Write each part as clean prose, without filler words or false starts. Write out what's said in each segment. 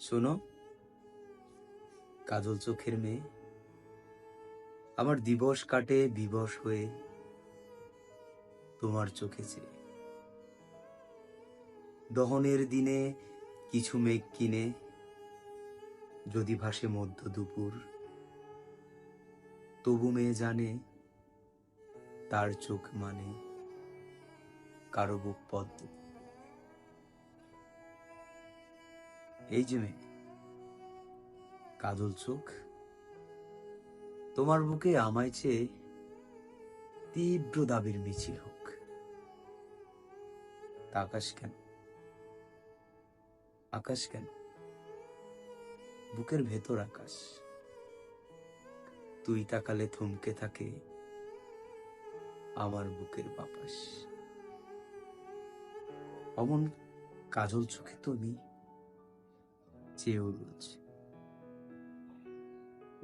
শোনো, কাজল চোখের মেয়ে, আমার দিবস কাটে বিবশ হয়ে তোমার চোখে চেয়ে। দহনের দিনে কিছু মেঘ কিনে যদি ভাসে মধ্য দুপুর, তবু মেয়ে জানে তার চোখ মানে কারো বুক পদ্ম। এই যে মেয়ে, কাজল চোখ, তোমার বুকে আমায় চেয়ে তীব্র দাবির মিছিল হোক। তা আকাশ কেন, আকাশ কেন, বুকের ভেতর আকাশ। তুই তাকালে থমকে থাকে আমার বুকের বাপাস। অমন কাজল চোখে তুমি চেয়েও রোজ,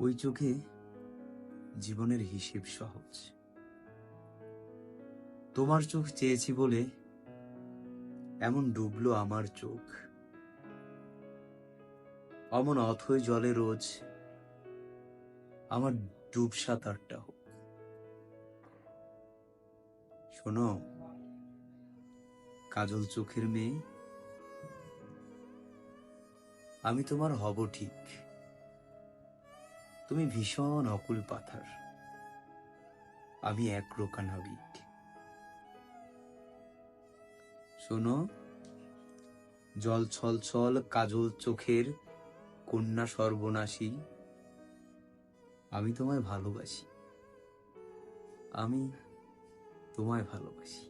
ওই চোখে জীবনের হিসেব সহজ। তোমার চোখ চেয়েছি বলে এমন ডুবলো আমার চোখ। অমন অথৈ জলে রোজ আমার ডুব সাঁতারটা হোক। শোনো, কাজল চোখের মেয়ে, আমি তোমার হব ঠিক। তুমি ভীষণ অকুল পাথার, আমি এক রোকা নাবিক। শোনো, জল ছল ছল কাজল চোখের কন্যা সর্বনাশী, আমি তোমায় ভালোবাসি, আমি তোমায় ভালোবাসি।